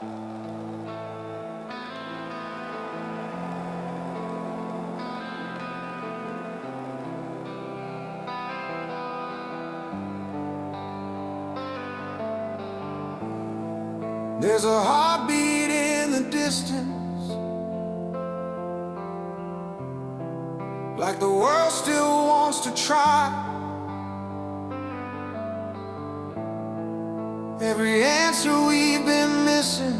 There's a heartbeat in the distance, like the world still wants to try. Every answer we've been missing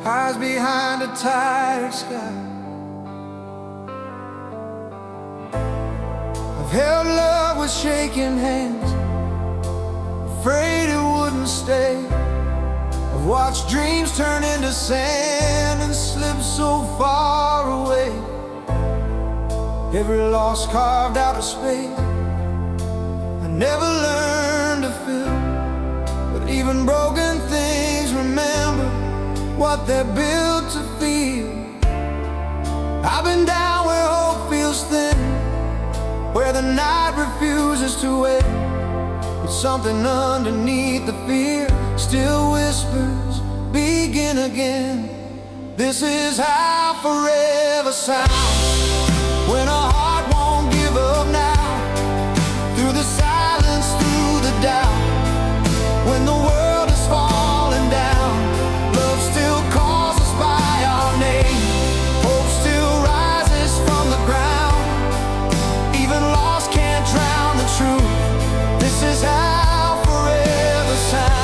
hides behind a tired sky. I've held love with shaking hands, afraid it wouldn't stay. I've watched dreams turn into sand and slip so far away. Every loss carved out of space I never learned to feel. But even broken things remember what they're built to feel. I've been down where hope feels thin, where the night refuses to wait. But something underneath the fear still whispers, begin again. This is how forever sounds, when a heart won't give up now. Through the silence, through the doubt, when the world is falling down, love still calls us by our name. Hope still rises from the ground. Even loss can't drown the truth. This is how forever sounds.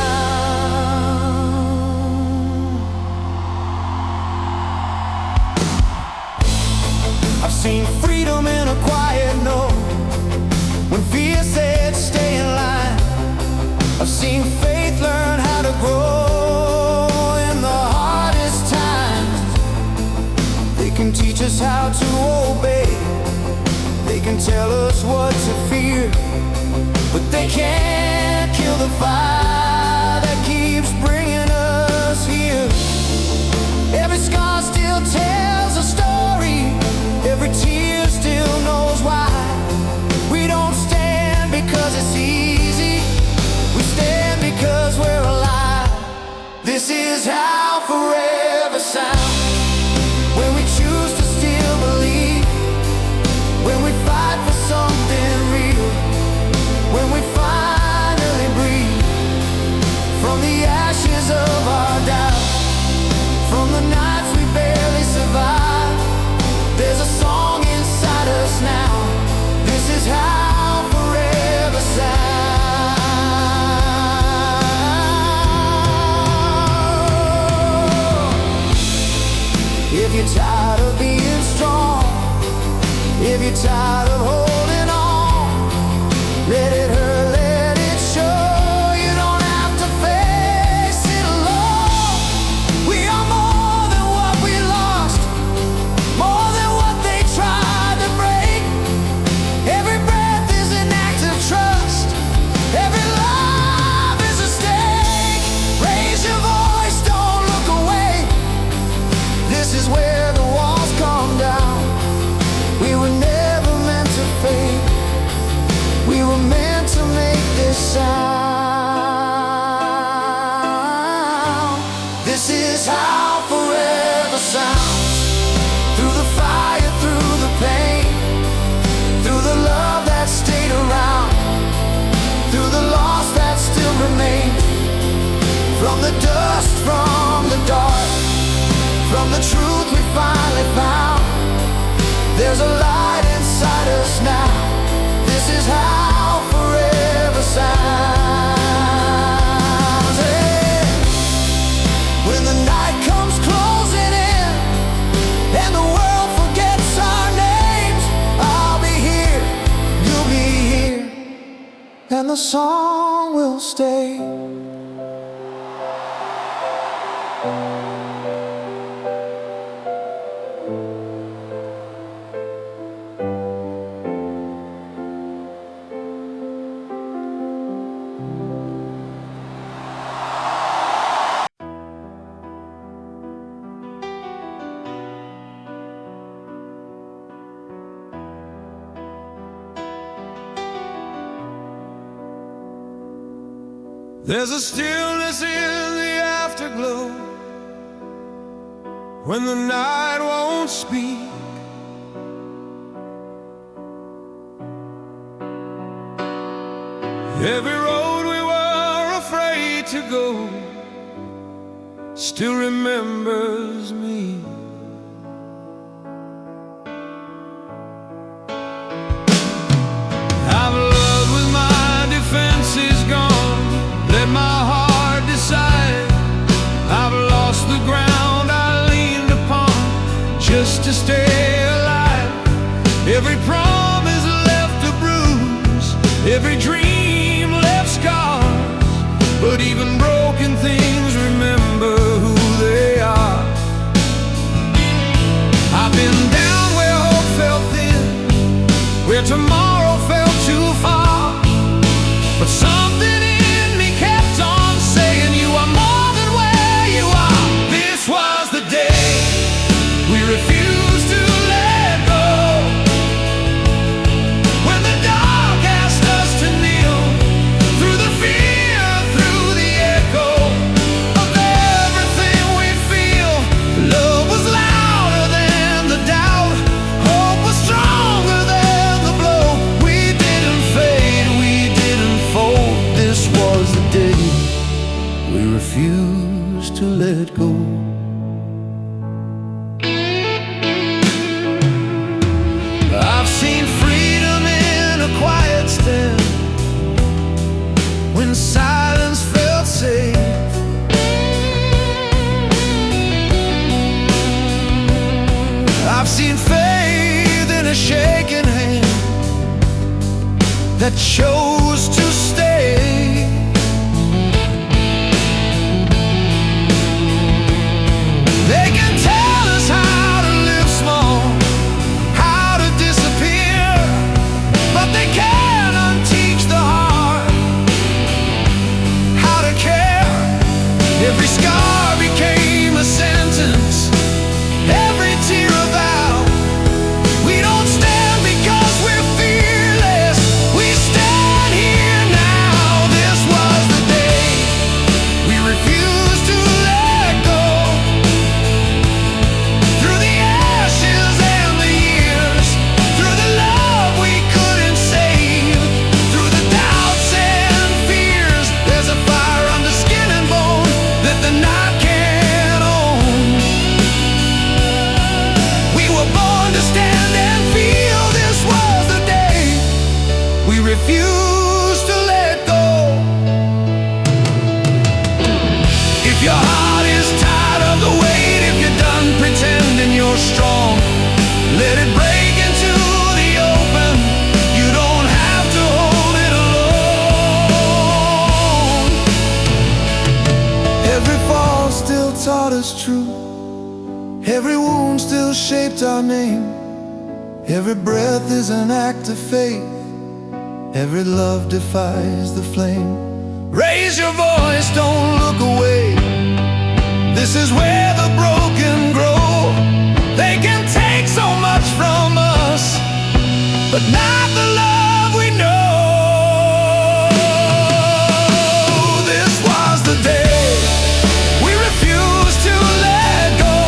I've seen freedom in a quiet note, when fear said stay in line. I've seen faith learn how to grow in the hardest times. They can teach us how to obey, they can tell us what to fear, but they can't kill the fire that keeps bringing us here. Every scar still tells a story, every tear still knows why. We don't stand because it's easy, we stand because we're alive. This is how forever sounds, when we choose to still believe, when we fight for something real, when we finally breathe. From the ashes of our doubt, from the nights we barely survive, there's a song inside us now. This is how forever sounds. If you're tired of being strong, if you're tired of holding on, let it hurt, let it show. You don't have to face it alone. We are more than what we lost, more than what they tried to break. Every breath is an act of trust, every love is a stake. Raise your voice, don't look away. This is where the walls come down. We were never meant to fade, we were meant to make this sound. This is how forever sounds, through the fire, through the pain, through the love that stayed around, through the loss that still remains. From the dust, from the dark, from the truth we finally found, there's a light inside us now. This is how forever sounds. Hey. When the night comes closing in and the world forgets our names, I'll be here, you'll be here, and the song will stay. There's a stillness in the afterglow when the night won't speak. Every road we were afraid to go still remembers me. I've loved with my defenses gone, let my heart decide. I've lost the ground I leaned upon just to stay alive. Every promise left a bruise, every dream left scars, but even broken things remember who they are. I've been down where hope felt thin, where tomorrow felt too far, but something in me kept on saying you are more than where you are. This was the day we refused to let go, when the dark asked us to kneel, through the fear, through the echo of everything we feel. Love was louder than the doubt, hope was stronger than the blow. We didn't fade, we didn't fold. This was the day we refused to let go. I've seen freedom in a quiet stand, when silence felt safe. I've seen faith in a shaking hand that chose to stay. They can tell us how to live small, how to disappear, but they can't unteach the heart how to care. Every scar became a sentence, every tear a vow. We don't stand because we're fearless, we stand here now. This was the day we refused to let go, through the ashes and the years, through the love we couldn't save, through the doubts and fears. There's a fire under skin and bone that the night can't own. We were born to stand and feel. This was the day we refused to let go. If your heart is tired of the weight, if you're done pretending you're strong, let it break into the open. You don't have to hold it alone. Every fall still taught us truth, every wound still shaped our name. Every breath is an act of faith, every love defies the flame. Raise your voice, don't look away. This is where the broken grow. They can take so much from us, but not the love we know. This was the day we refused to let go,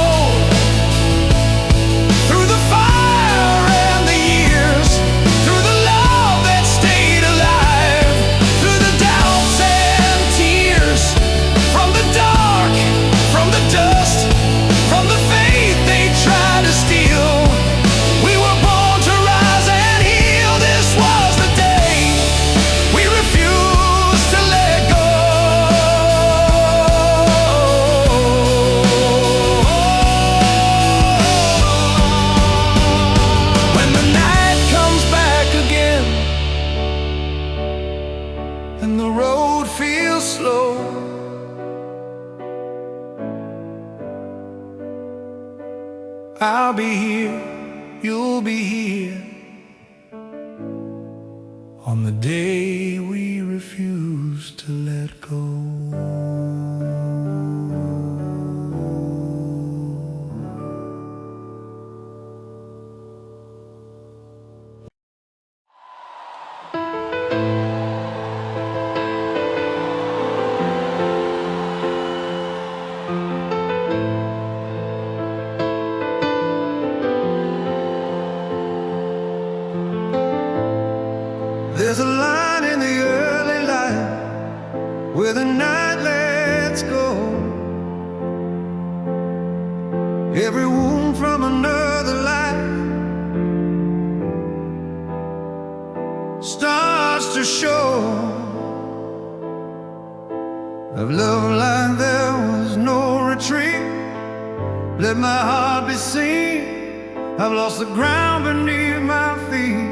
through the fire and the years, through the love that stayed alive, through the doubts and tears, from the dark, from the dust, from the faith they tried to steal. We were born to rise and heal. This was the day we refused to let go. When the night comes back again and the road feels slow, I'll be here, you'll be here, on the day we refuse to let go. Of love like there was no retreat. Let my heart be seen. I've lost the ground beneath my feet,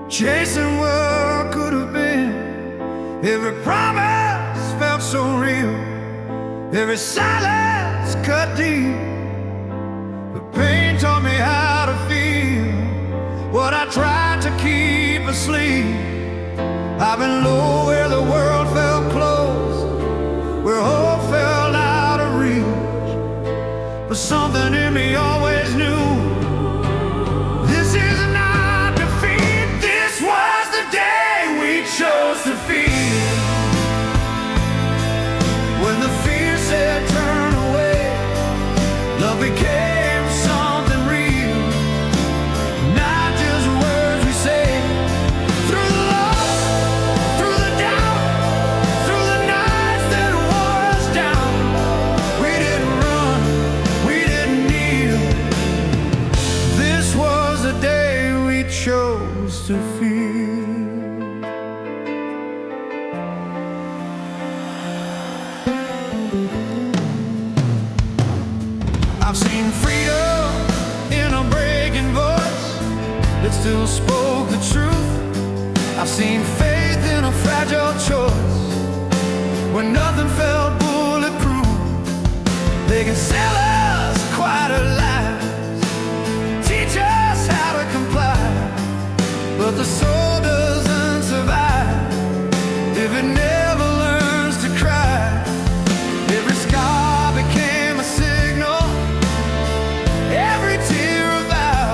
chasing what could have been. Every promise felt so real, every silence cut deep. The pain taught me how to feel what I tried to keep asleep. I've been low where the world felt close, where hope fell out of reach. But something in me always knew this is not defeat. This was the day we chose to feel. When the fear said turn away, love became something real. Not just words we say. Through the loss, through the doubt, through the nights that wore us down, we didn't run, we didn't kneel. This was the day we chose to feel. I've seen freedom in a breaking voice that still spoke the truth. I've seen faith in a fragile choice when nothing felt bulletproof. They can sell us quieter lies, teach us how to comply, but the soul doesn't survive if it never learns to cry. Every scar became a signal, every tear a vow.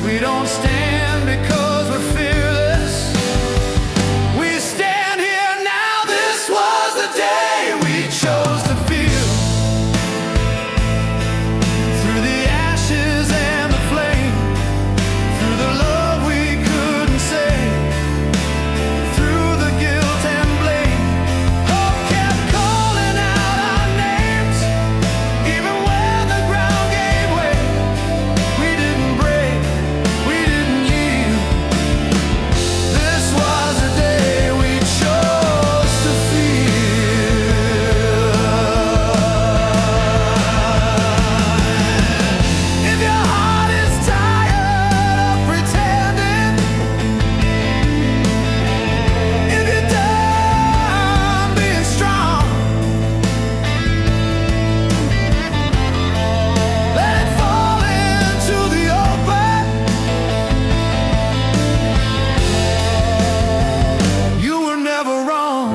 We don't stand because we're fearless, we stand here now. This was the day we chose to feel. Through the ashes and the flame, through the love we couldn't say, through the guilt and blame, hope kept calling out our names. Even when the ground gave way, we didn't break, we didn't yield. This was the day we chose to feel. If your heart is tired of pretending, if you're done being strong, let it fall into the open. You were never wrong.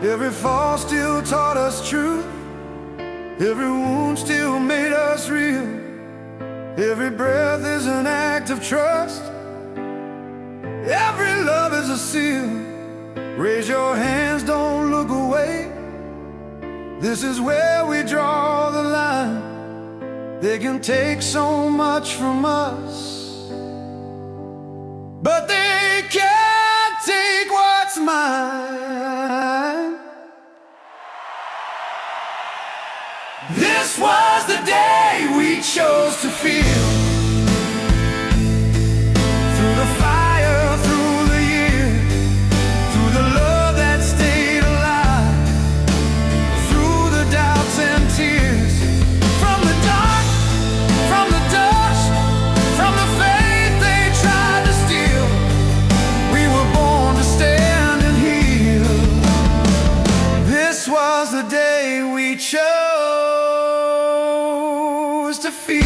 Every fall still taught us truth, every wound still made us real. Every breath is an act of trust, every love is a seal. Raise your hands, don't look away. This is where we draw the line. They can take so much from us, but they can't take what's mine. This was the day we chose to feel. Through the fire, through the years, through the love that stayed alive, through the doubts and tears, from the dark, from the dust, from the faith they tried to steal, we were born to stand and heal. This was the day we chose to feel.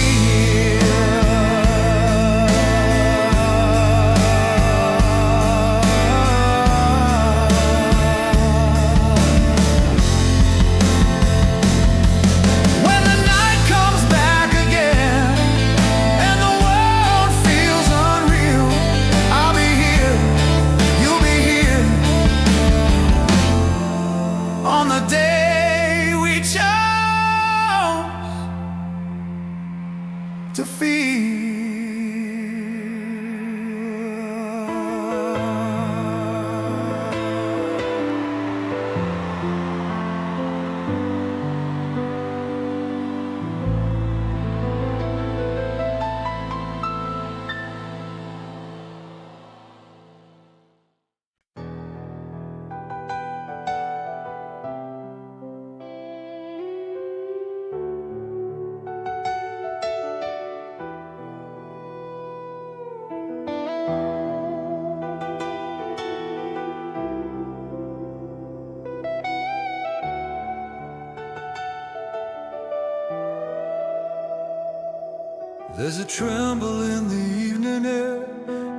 There's a tremble in the evening air,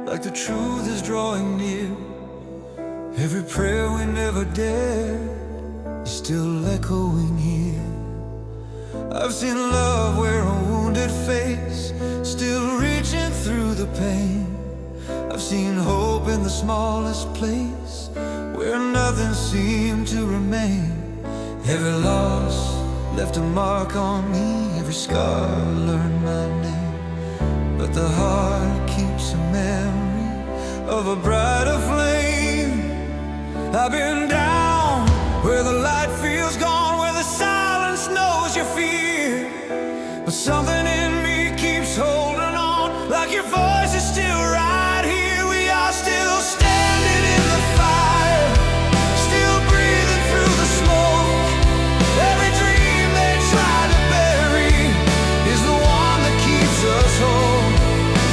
like the truth is drawing near. Every prayer we never dared is still echoing here. I've seen love wear a wounded face, still reaching through the pain. I've seen hope in the smallest place, where nothing seemed to remain. Every loss left a mark on me, every scar learned my name. But the heart keeps a memory of a brighter flame. I've been down where the light feels gone, where the silence knows your fear. But something in me keeps holding on, like your voice is still right here. We are still standing in the fire, still breathing through the smoke. Every dream they tried to bury is the one that keeps us whole.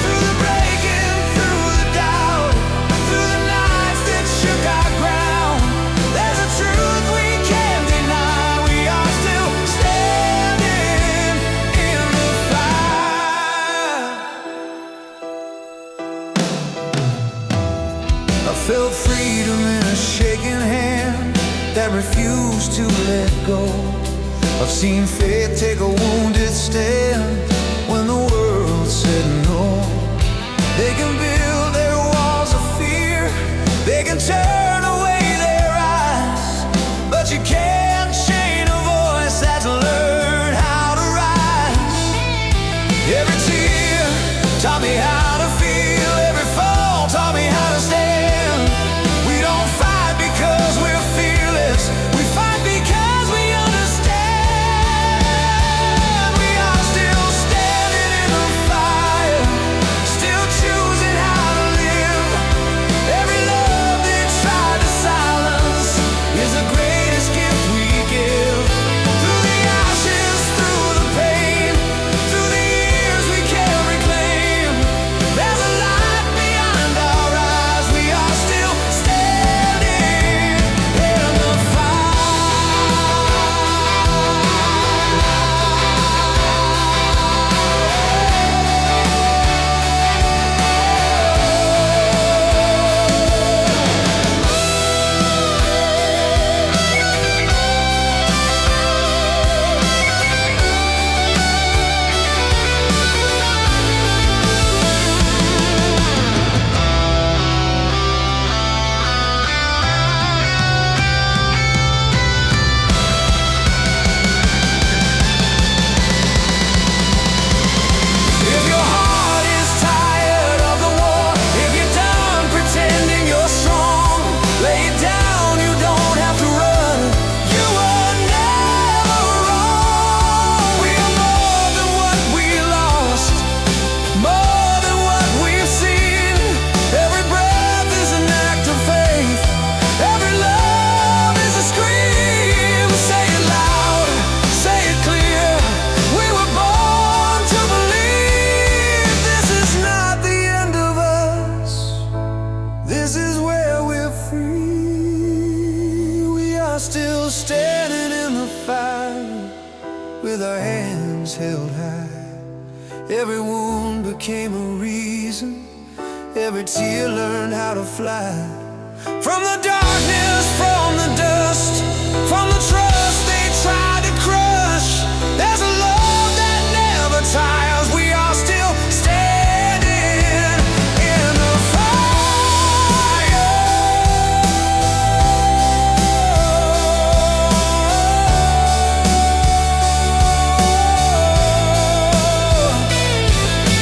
Through the breaking, through the doubt, through the nights that shook our ground, there's a truth we can't deny. We are still standing in the fire. I felt freedom in a shaking hand that refused to let go. I've seen faith take a wounded stand when the world said no. They can build their walls of fear, they can turn away their eyes, but you can't chain a voice that's learned how to rise. Every tear taught me how to feel, every fall taught me how to stand. We don't fight because we're fearless, we fight because we understand. We are still standing in the fire, still choosing how to live. Every love they tried to silence is the greatest gift we give. Through the ashes, through the pain, through the years we can't reclaim, there's a light beyond our eyes. We are still standing in the If your heart is tired of the war, if you're done pretending you're strong, lay it down, you don't have to run. You were never wrong. We are more than what we lost, more than what we've seen. Every breath is an act of faith, every love is a scream. Say it loud, say it clear, we were born to believe. This is not the end of us, this is where we're free. We are still standing in the fire, with our hands held high. Every wound became a reason, every tear learned how to fly. From the darkness, from the dust, from the trust they tried to crush, there's a love that never tires. We are still standing in the fire.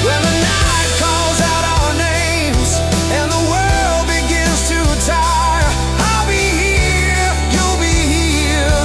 When the night calls out our names and the world begins to tire, I'll be here, you'll be here,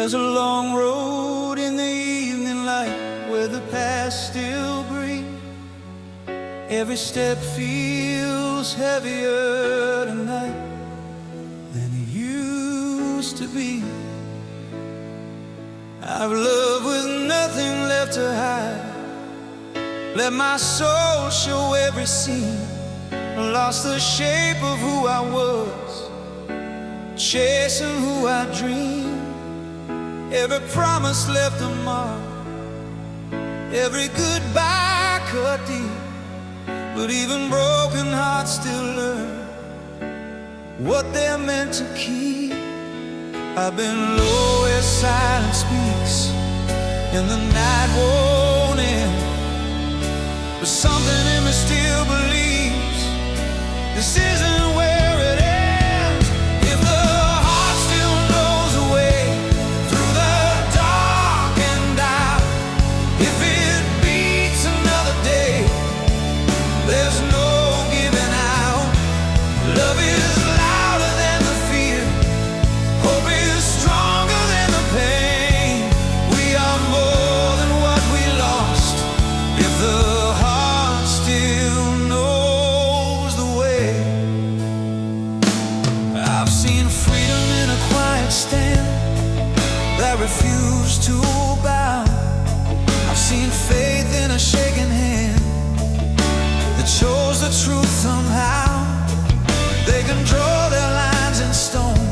There's a long road in the evening light where the past still green. Every step feels heavier tonight than it used to be. I've loved with nothing left to hide. Let my soul show every scene. I lost the shape of who I was, chasing who I dreamed. Every promise left a mark, every goodbye cut deep. But even broken hearts still learn what they're meant to keep. I've been low as silence speaks, and the night won't end. But something in me still believes this isn't where it ends. If the heart still knows the way through the dark and out, if it beats another day, there's no giving out. Love is louder than the fear, hope is stronger than the pain. We are more than what we lost if the heart still knows the way. I've seen freedom in a quiet stand that refused to bow. I've seen faith in a shaking hand that chose the truth somehow. They can draw their lines in stone,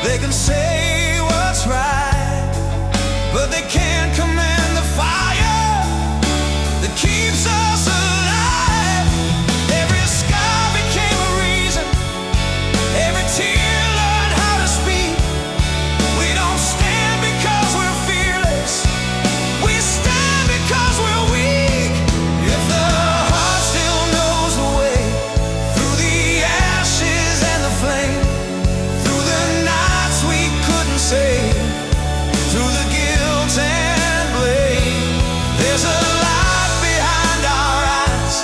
they can say what's right, but they can't command the fire that keeps us alive. Every scar became a reason, every tear learned how to speak. We don't stand because we're fearless, we stand because we're weak. If the heart still knows the way through the ashes and the flame, through the nights we couldn't save, through the guilt and blame, there's a light behind our eyes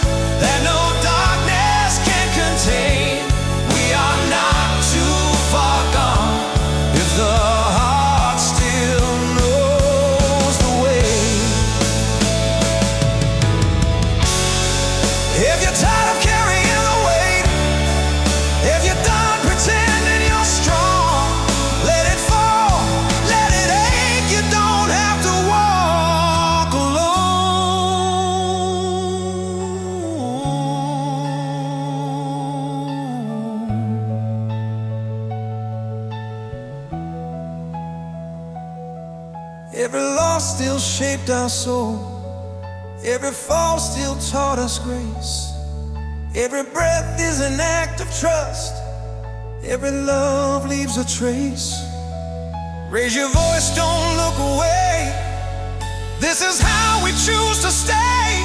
that no darkness can contain. We are not too far gone if the heart still knows the way. If you're tired of carrying the weight, if you're done pretending you're strong, let it fall, let it ache. You don't have to walk alone. Every loss still shaped our soul, every fall still taught us grace. Every breath is an act of trust, every love leaves a trace. Raise your voice, don't look away. This is how we choose to stay.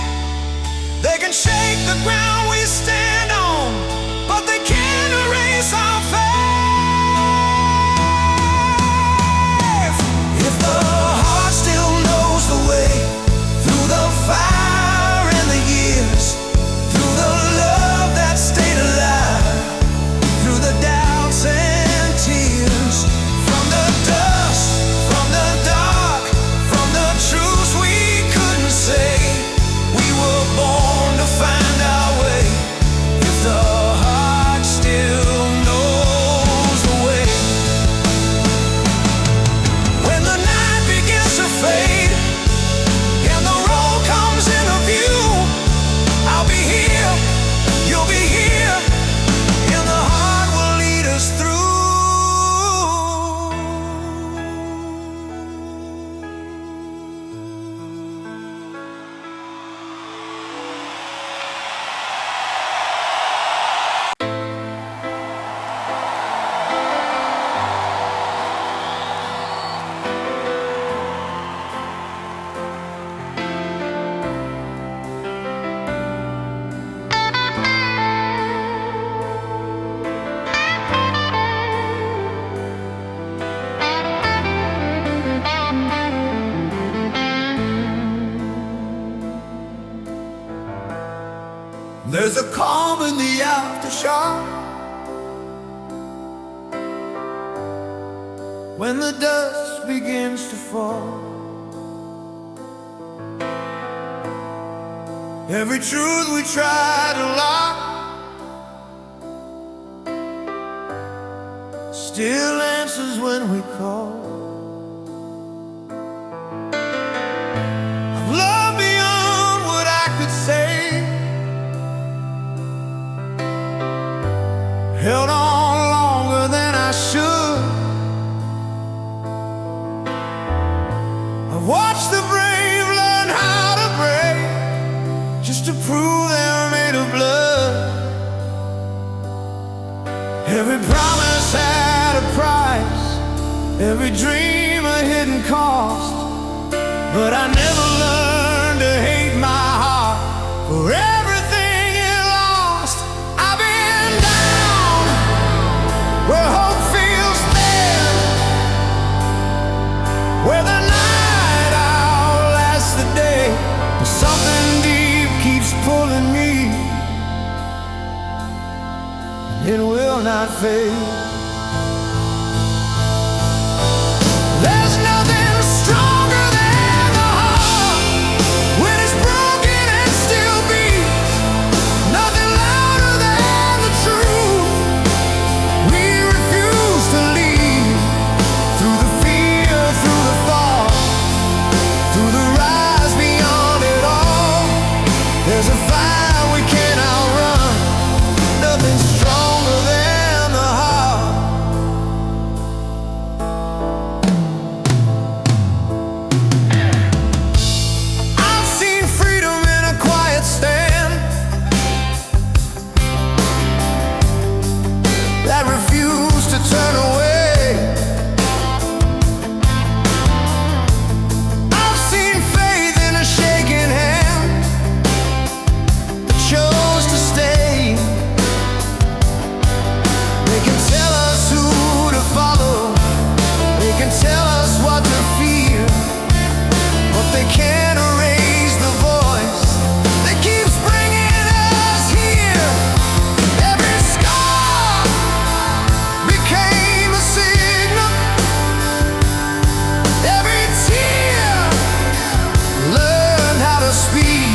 They can shake the ground we stand on, but they can't erase our faith. If the heart still knows the way through the fire and the years, through the love that stayed alive, through the doubts and tears, from the dust, from the dark, from the truths we couldn't say, we were born to find our way. If the heart still knows the way. When the night begins to fade and the road comes into view, I'll be here, you'll be here, and the heart will lead us through. There's a calm in the aftershock when the dust dust begins to fall. Every truth we try to lock still answers when we call. I've loved beyond what I could say, held on longer than I should. I've watched the brave learn how to break just to prove they're made of blood. Every promise had a price, every dream a hidden cost, but I never learned to hate my heart for everything it lost. I've been down where hope feels thin, where the night outlasts the day, and something deep keeps pulling me, and it will not fade. There's nothing stronger than the heart when it's broken and still beats, nothing louder than the truth. We refuse to leave, through the fear, through the fall, through the rise beyond it all. There's a fire we can't outrun, nothing stronger than the heart. I've seen freedom in a quiet stand that refused to turn away. I've seen faith in a shaking hand that chose to stay. They can tell us who to follow, they can tell us what to fear, but they can't erase the voice that keeps bringing us here. Every scar became a signal, every tear learned how to speak.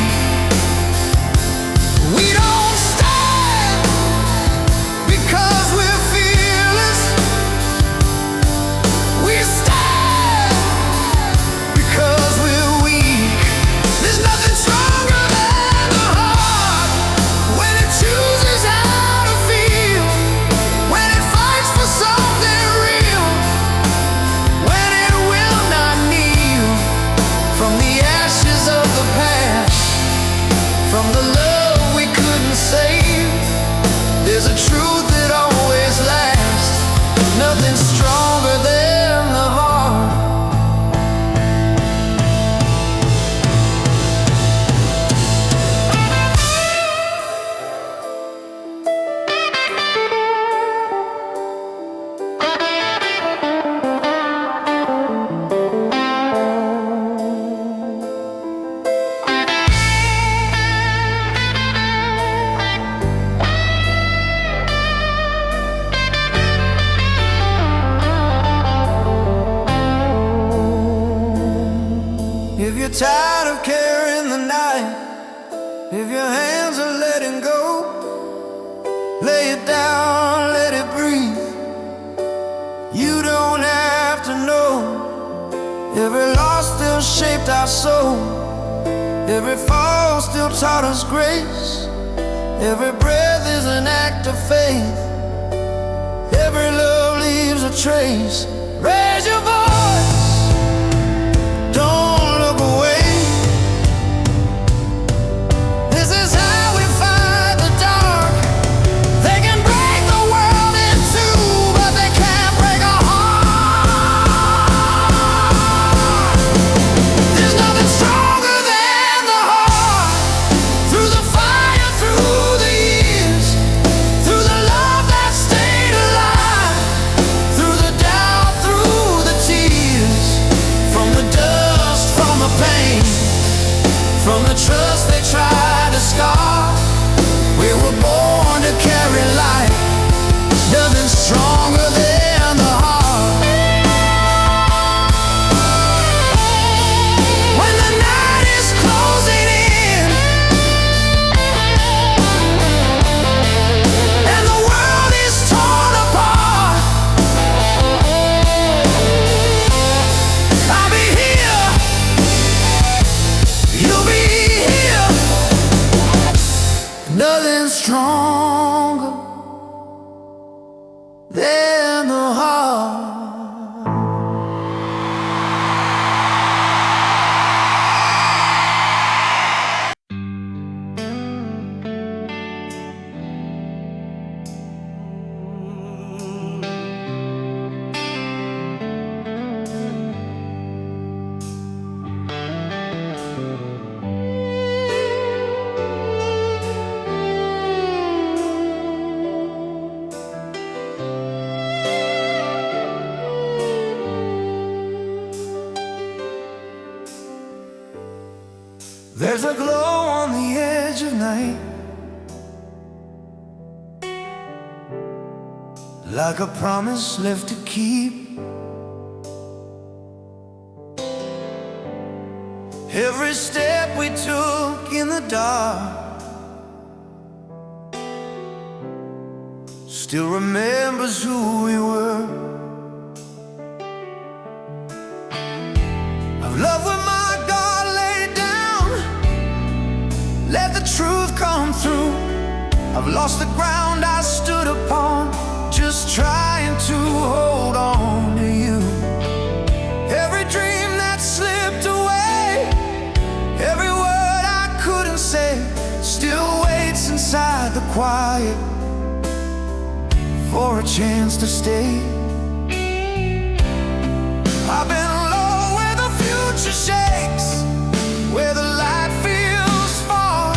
We don't stand because we're fearless, we stand because we're weak. There's nothing stronger than the heart when it chooses how to feel, when it fights for something real, when it will not kneel from the ashes of the past, from the love we couldn't save. There's a truth that always lasts, nothing stronger than the heart. If you're tired of carrying the night, if your hands are letting go, lay it down, let it breathe. You don't have to know. Every loss still shaped our soul, every fall still taught us grace. Every breath is an act of faith, every love leaves a trace. Raise your voice, don't look away. This is how we fight the dark. They can break the world in two, but they can't break a heart. There's nothing stronger than the heart. Through the fire, through the years, through the love that stayed alive, through the doubt, through the tears, from the dust, from the pain, from the trust they tried to scar. We were born to carry light, nothing stronger than the heart. There's a glow on the edge of night, like a promise left to keep. Every step we took in the dark still remembers who we were. I've loved when my God laid down, let the truth come through. I've lost the ground I stood upon, just trying to hold on to you. Every dream that slipped away, every word I couldn't say, still waits inside the quiet for a chance to stay. I've been low where the future shakes, where the light feels far,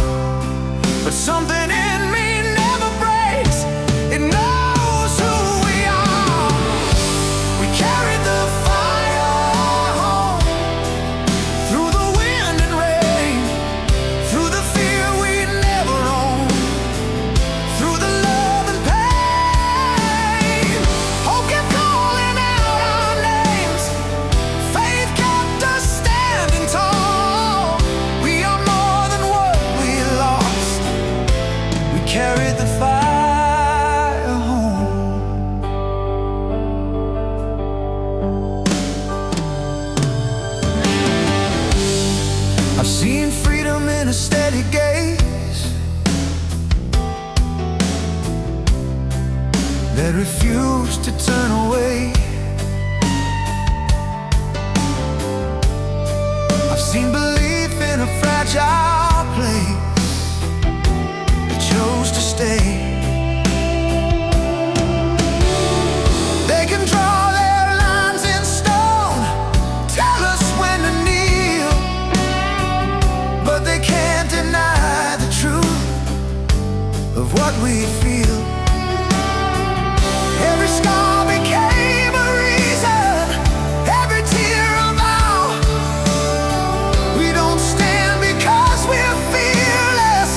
but something in me never breaks. It knows who we are. We carried the fire home, through the wind and rain, through the fear we never owned, through the love and pain. Hope kept calling out our names, faith kept us standing tall. We are more than what we lost, we carried the fire home. I've seen freedom in a steady gaze that refused to turn away. I've seen belief in a fragile place that chose to stay. They can draw their lines in stone, tell us when to kneel, but they can't deny the truth of what we feel. Every scar became a reason, every tear a vow. We don't stand because we're fearless,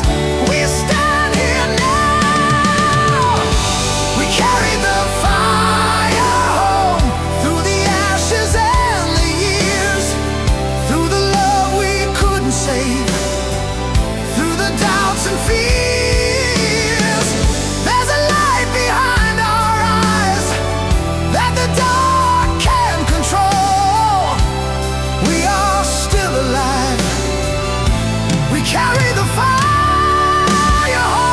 we stand here now. We carry the fire home, through the ashes and the years, through the love we couldn't save, through the doubts and fears. There's a light behind our eyes that the dark can't control. We are still alive, we carry the fire home.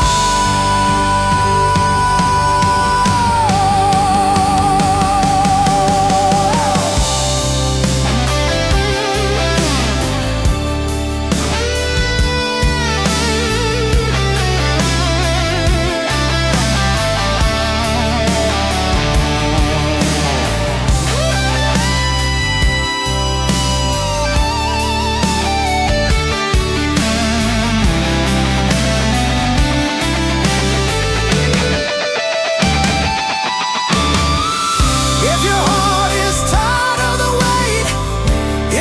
If your heart is tired of the weight,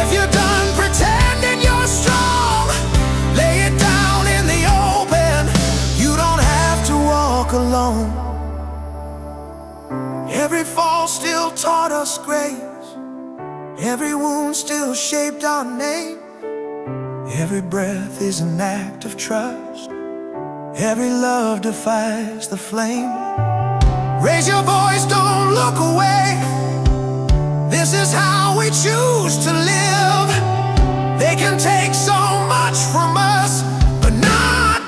if you're done pretending you're strong, lay it down in the open. You don't have to walk alone. Every fall still taught us grace, every wound still shaped our name. Every breath is an act of trust, every love defies the flame. Raise your voice, don't look away. This is how we choose to live. They can take so much from us, but not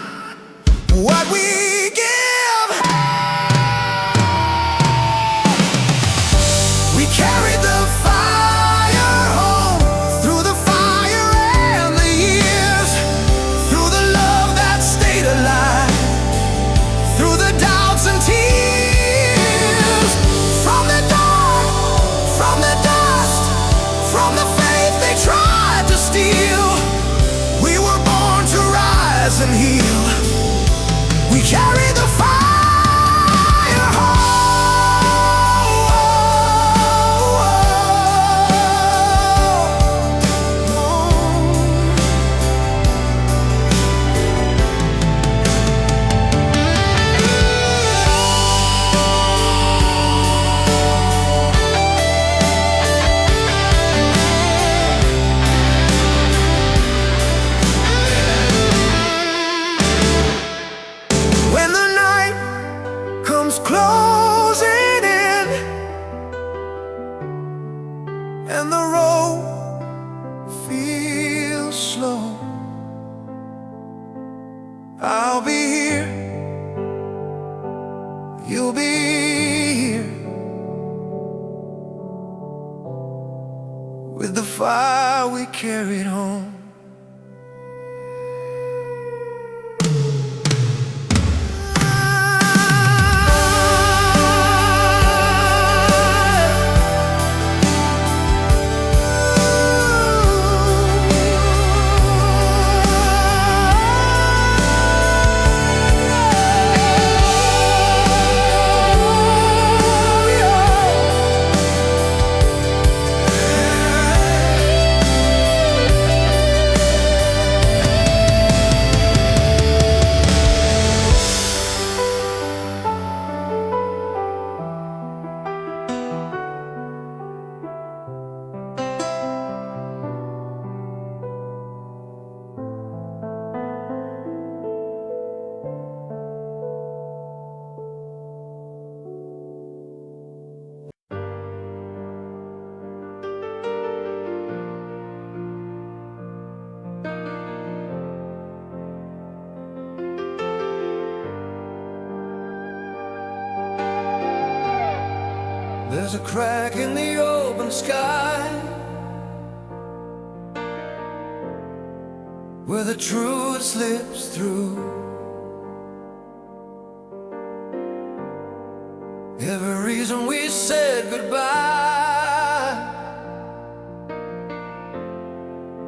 what we give. We carry the fire home, through the fire and the years, through the love that stayed alive, through the doubts and tears, from the dark, from the dust, from the faith they tried. carried home. There's a crack in the open sky where the truth slips through. Every reason we said goodbye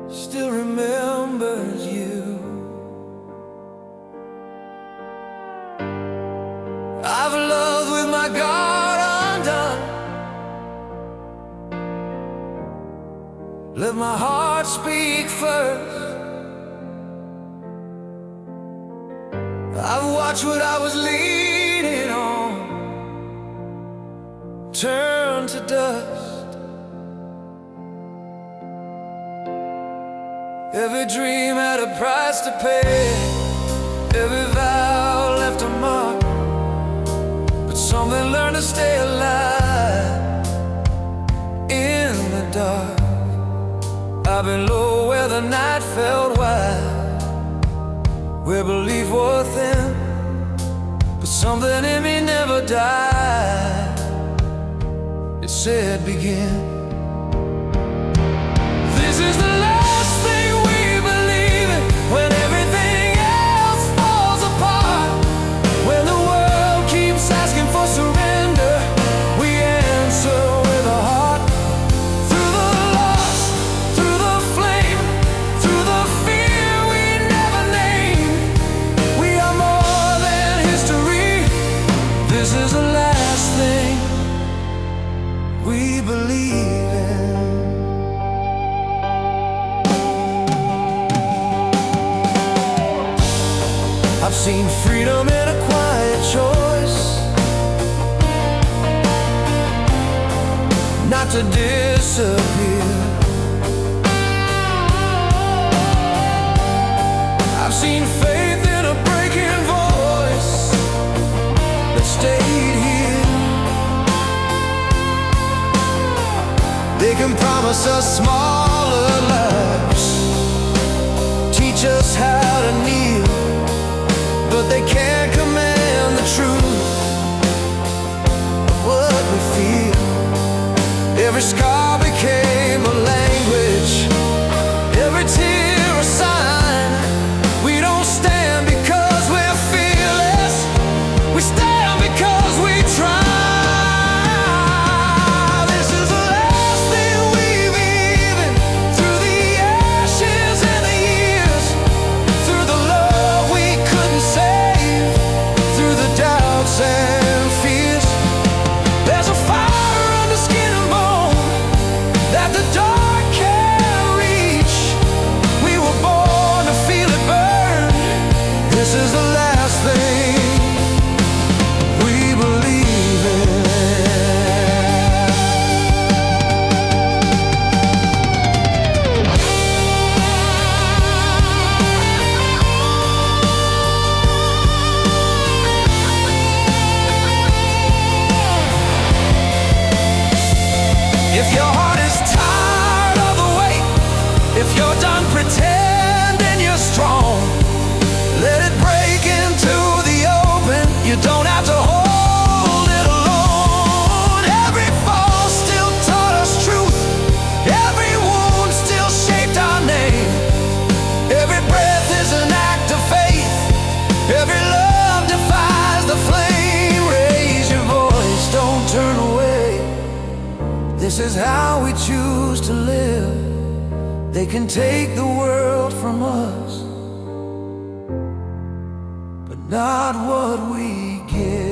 still remembers you. I've loved with my guard undone, let my heart speak first. I've watched what I was leaning on turn to dust. Every dream had a price to pay, every vow left a mark, but something learned to stay alive in the dark. I've been low where the night felt wide, where belief was thin, but something in me never died. It said begin. This is the last thing we believe in, when everything else falls apart. When the world keeps asking for surrender, we answer with a heart. Through the loss, through the flame, through the fear we never named, we are more than history. This is the last thing we believe in. I've seen freedom in a quiet choice, not to disappear. I've seen faith in a breaking voice that stayed here. They can promise us smaller lives, teach us how to kneel, but they can't command the truth of what we feel. Every scar became a language, every tear a sign. We don't stand because we're fearless, we stand because we try. And fears, there's a fire under skin and bone, is how we choose to live. They can take the world from us, but not what we give.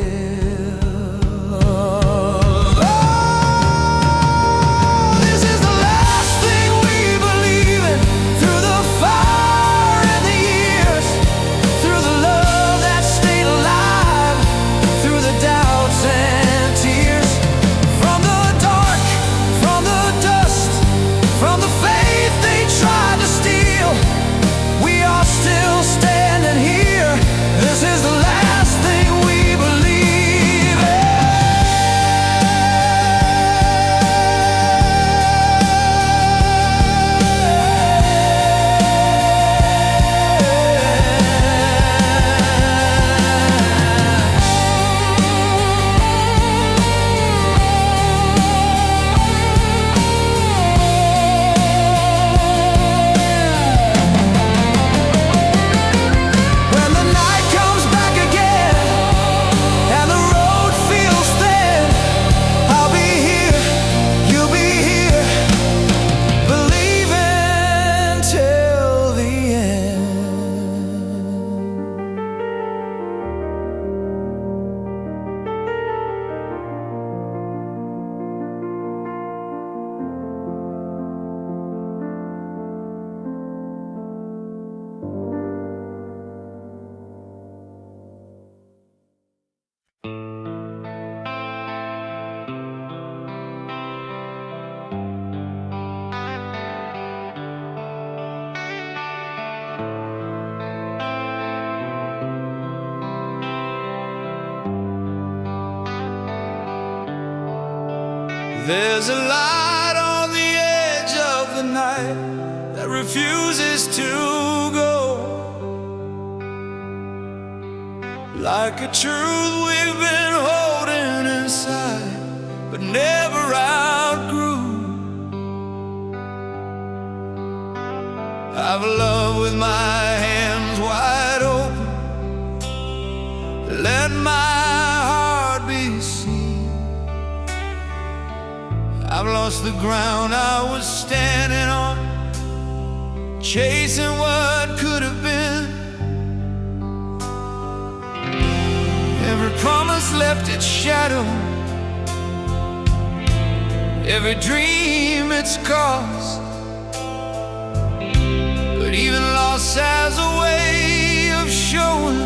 There's a light on the edge of the night that refuses to go, like a truth we've been holding inside but never outgrew. I've loved with my hands wide open, let my heart be seen. I've lost the ground I was standing on, chasing what could have been. Every promise left its shadow, every dream its cost. But even loss has a way of showing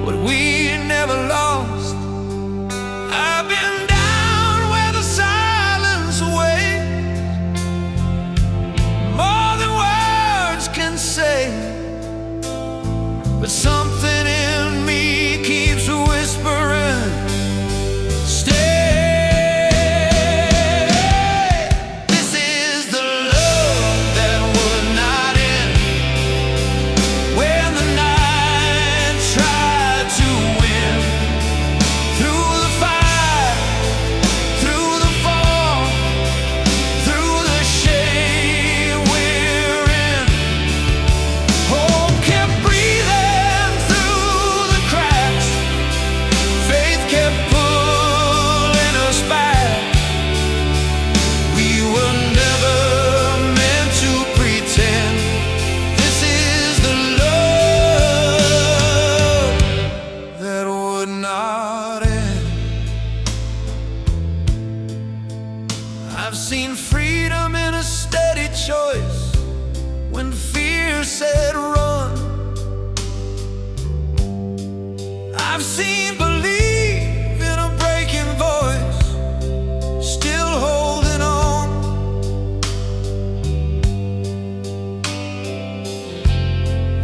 what we never lost. I've been but something in me keeps whispering, stay. This is the love that would not end when the night tried to win. Through the fire, through the fall, through the shade we're in, hope kept breathing through the cracks. Faith kept pulling us back. We were never meant to pretend. This is the love that would not end. I've seen freedom in a steady choice when fear said run. I've seen believe in a breaking voice, still holding on.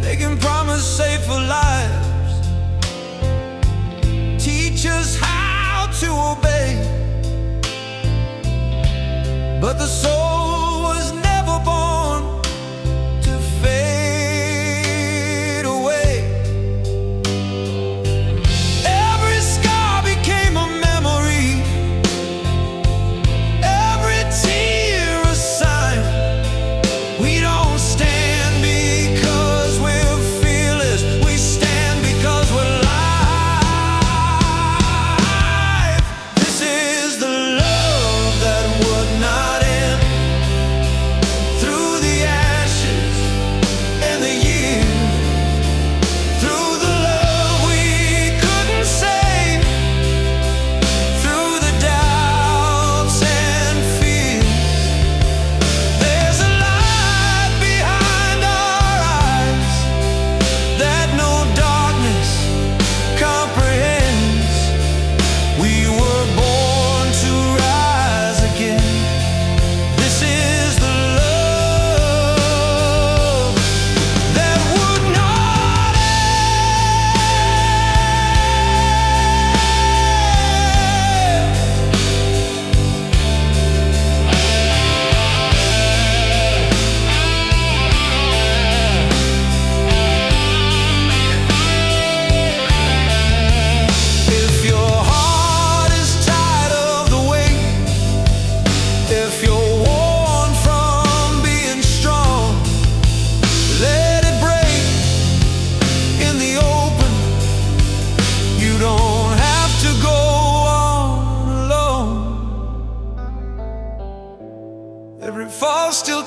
They can promise safer lives, teach us how to obey, but the soul was never born to fade away. Every scar became a memory, every tear a sign. We don't stand because we're fearless, we stand because we're live. This is the love that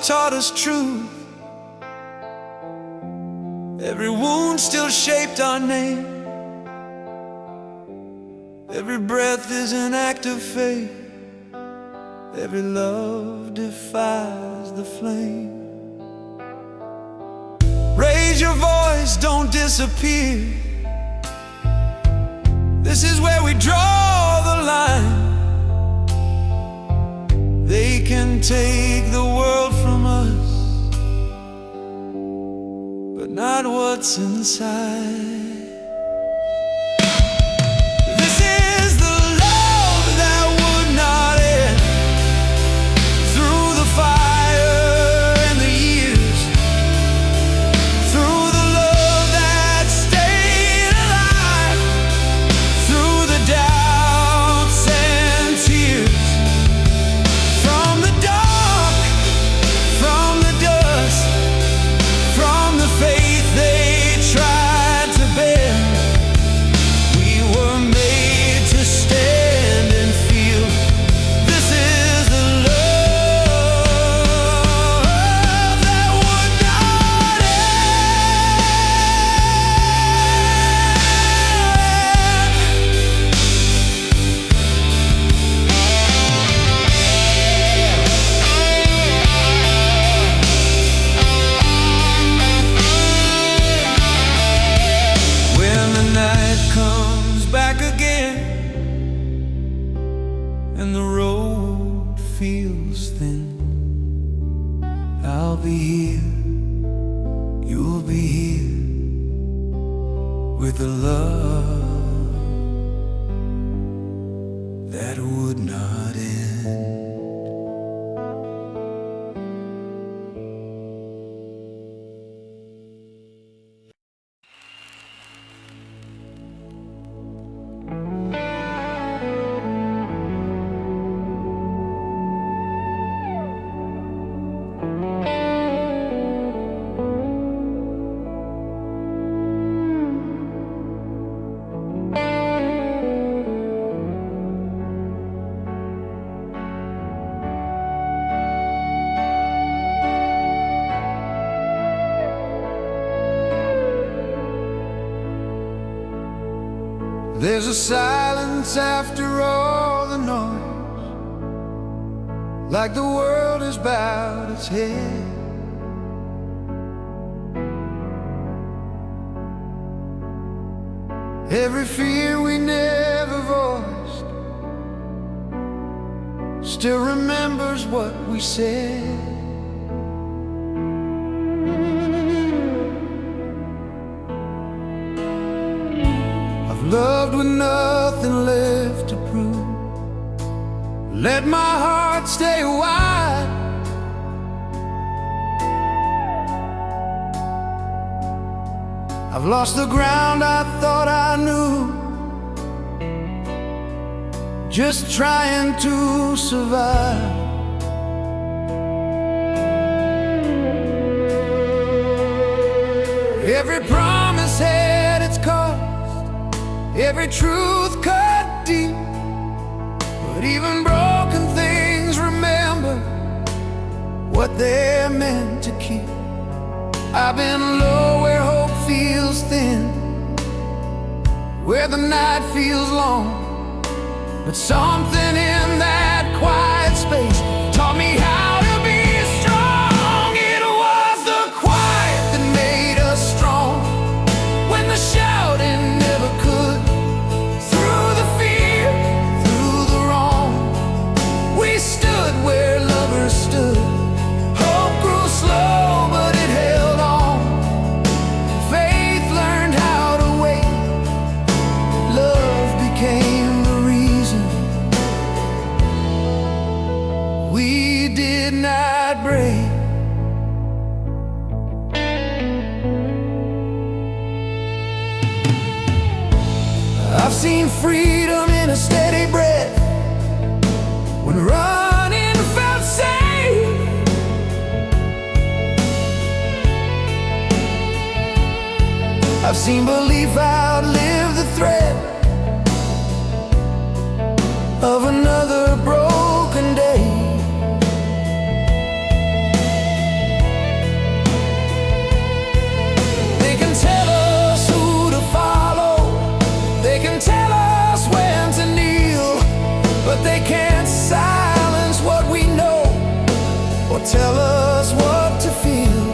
taught us truth. Every wound still shaped our name. Every breath is an act of faith. Every love defies the flame. Raise your voice, don't disappear. This is where we draw the line. They can take the world from us, but not what's inside. And the road feels thin, I'll be here, you'll be here, with the love that would not end. There's a silence after all the noise, like the world has bowed its head. Every fear we never voiced still remembers what we said. Loved with nothing left to prove, let my heart stay wide. I've lost the ground I thought I knew, just trying to survive. Every promise had its cost, every truth cut deep, but even broken things remember what they're meant to keep. I've been low where hope feels thin, where the night feels long, but something in that quiet space taught me how to be strong. It was the quiet that made us strong, when the shouting never could. Through the fear, through the wrong, we stood where lovers stood. Hope grew slow, but it held on. Faith learned how to wait. Love became the reason. We did not break. I've seen freedom in a steady breath, when running felt safe. I've seen belief outlive the threat of another broken day. tell us what to feel.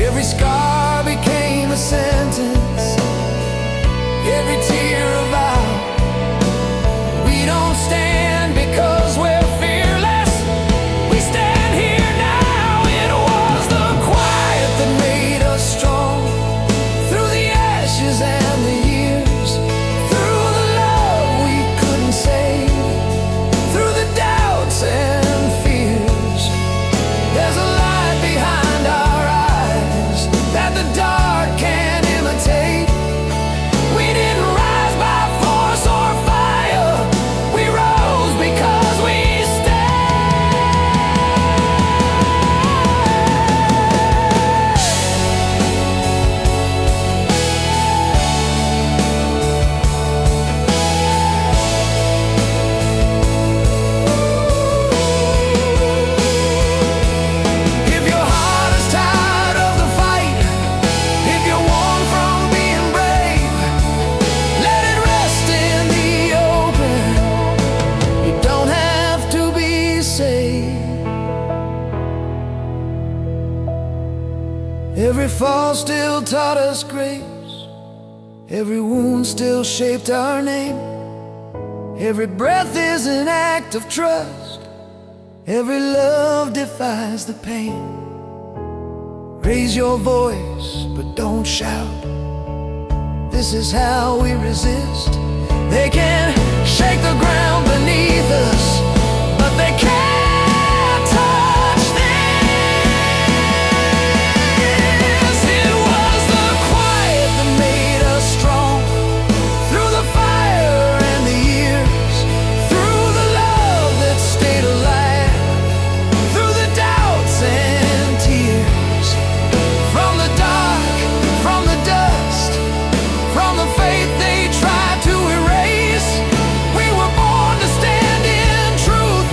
Every scar became a sentence, every tear a vow. We don't stand because we're fearless, we stand here now. It was the quiet that made us strong, through the ashes and the years, through the love we couldn't save, through the doubts and fears. There's a light behind our eyes that the dark can't imitate. We didn't rise by force or fire, we rose because we If your heart is tired of the fight, if you're worn from being brave, let it rest in the open. You don't have to be saved. Every fall still taught us grace, every wound still shaped our name. Every breath is an act of trust, every love defies the pain. Raise your voice, but don't shout. This is how we resist. They can shake the ground beneath us, but they can't touch this. It was the quiet that made us strong, through the fire and the years, through the love that stayed alive, through the doubts and tears. From the dark, from the dust, from the faith they tried to erase, we were born to stand in truth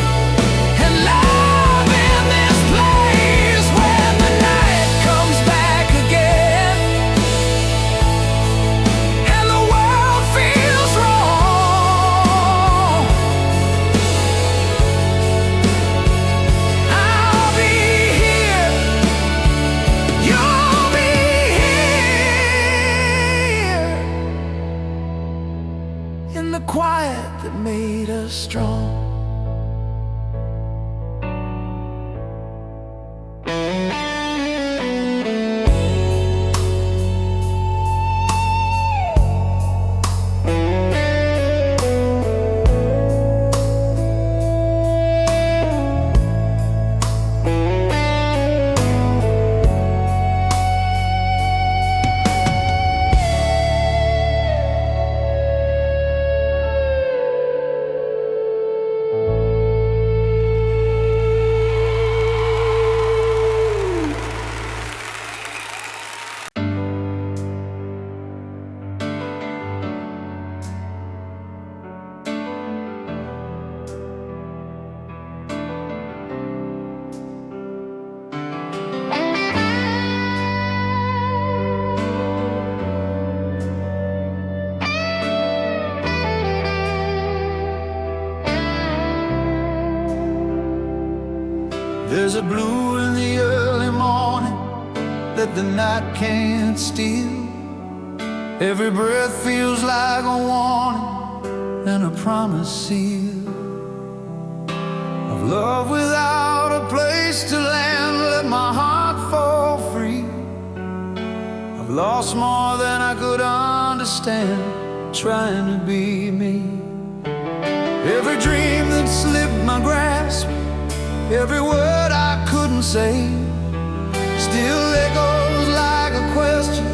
and love in this place. When the night comes back again and the world feels wrong, I'll be here, you'll be here, in the quiet that made us strong. There's a blue in the early morning that the night can't steal. Every breath feels like a warning and a promise sealed, of love without a place to land. Let my heart fall free. I've lost more than I could understand, trying to be me. Every dream that slipped my grasp, every word I couldn't say, still echoes like a question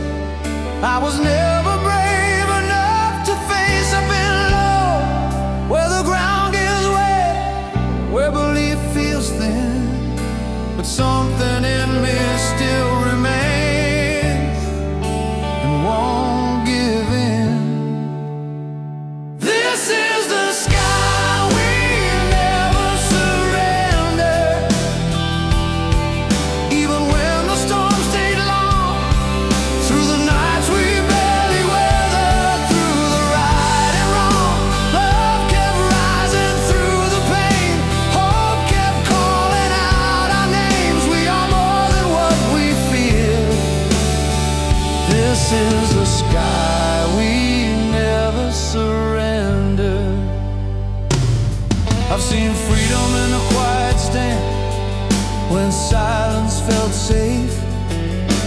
I was never brave enough to face. I've been low, where the ground is wet, where belief feels thin, but something in me still remains and won't give in. This is the sky we never surrender, even when the storm stayed long, through the nights we bear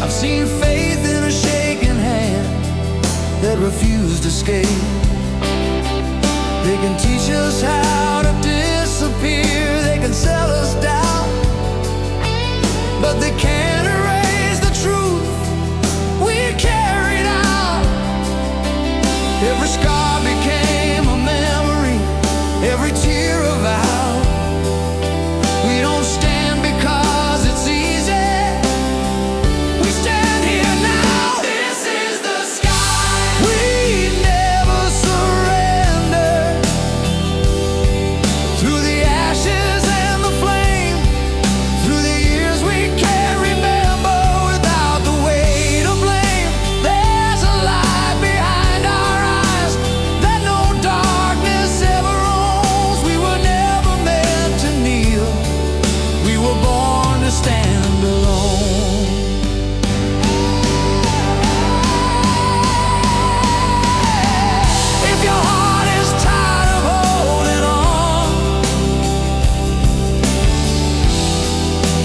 I've seen faith in a shaking hand that refused to escape. They can teach us how to disappear, they can sell us down, but they can't erase the truth we carried out. Every scar became a memory, every tear a vow. We don't stand because it's easy, we stand here now. This is the sky. We never surrender. Through the ashes and the flame, through the years we can't remember, without the weight of blame. There's a light behind our eyes that no darkness ever owns. We were never meant to kneel, we were born to stand alone. If your heart is tired of holding on,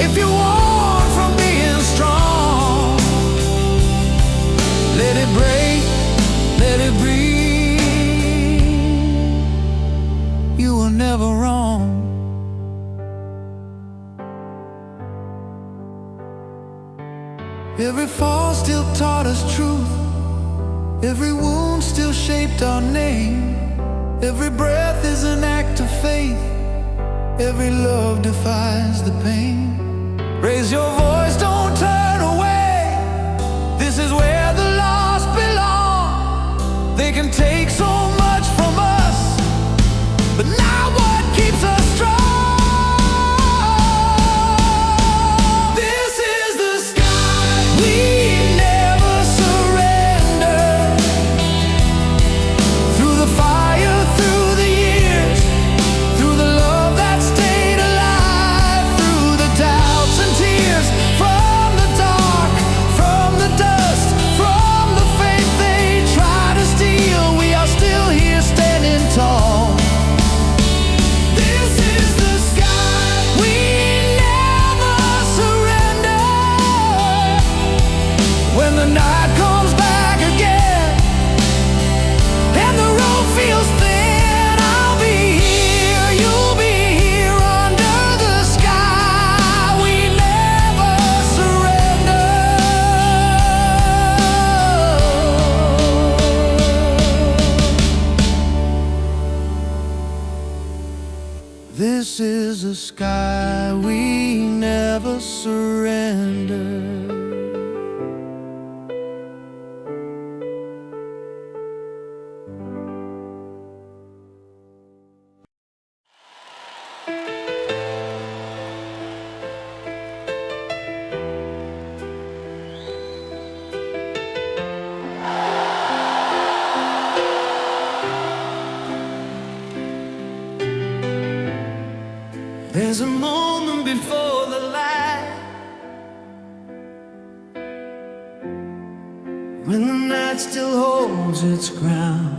if you're worn from being strong, let it break, let it breathe. You were never wrong. Every fall still taught us truth, every wound still shaped our name. Every breath is an act of faith, every love defies the pain. Raise your voice, don't turn away. This is where the lost belong. They can take so much from us, but not what keeps us strong. This is the sky. We never surrender. Through the fire, through the years, through the love that stayed alive, through the doubts and tears, from the dark, from the dust, from the faith they try to steal, we are still here standing tall. This is the sky. We never surrender. When the night comes back again and the road feels thin, I'll be here, you'll be here under the sky. We never surrender. This is the sky. We never surrender. There's a moment before the light, when the night still holds its ground.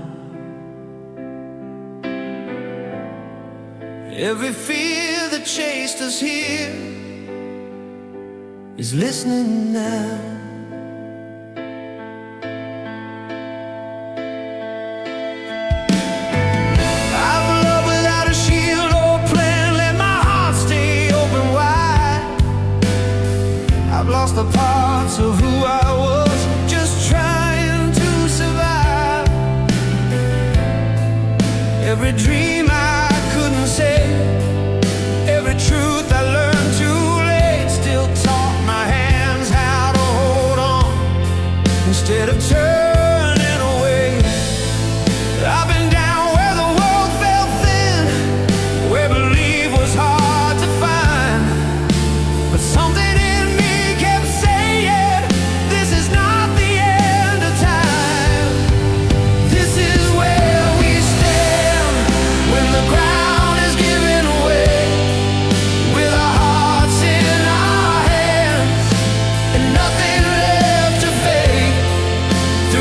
Every fear that chased us here is listening now. I've loved without a shield or plan, let my heart stay open wide. I've lost the parts of who I was, just trying to survive. Every dream I couldn't say, every truth I learned too late, still taught my hands how to hold on instead of turning away. I've been down where the world felt thin, where belief was hard to find, but something in me kept saying, this is not the end of time. This is where we stand when the ground is giving way, with our hearts in our hands and nothing left to fake. Through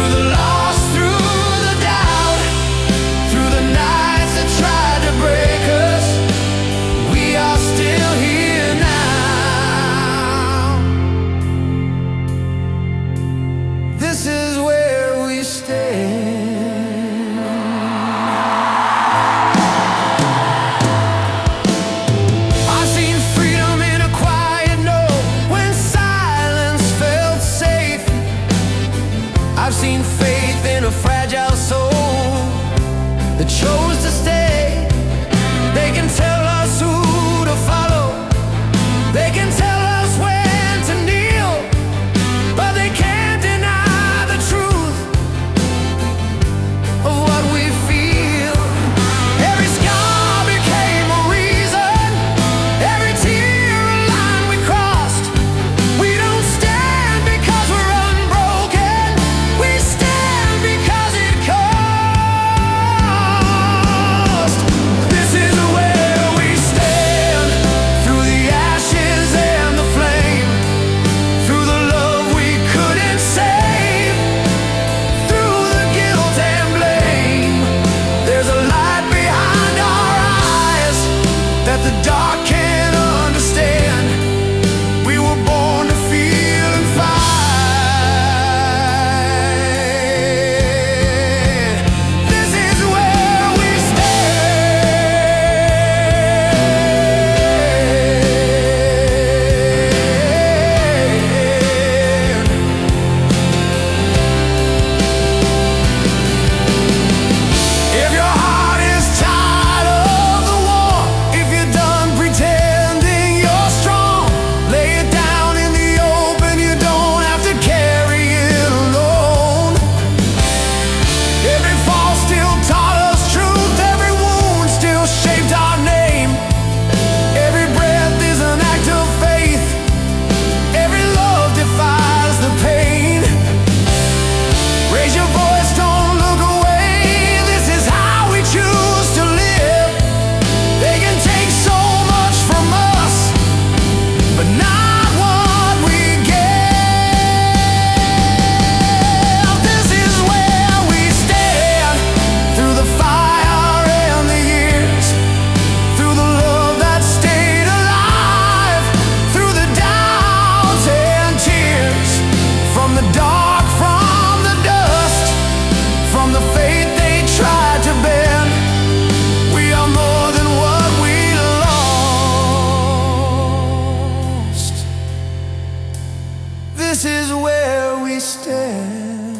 where we stand.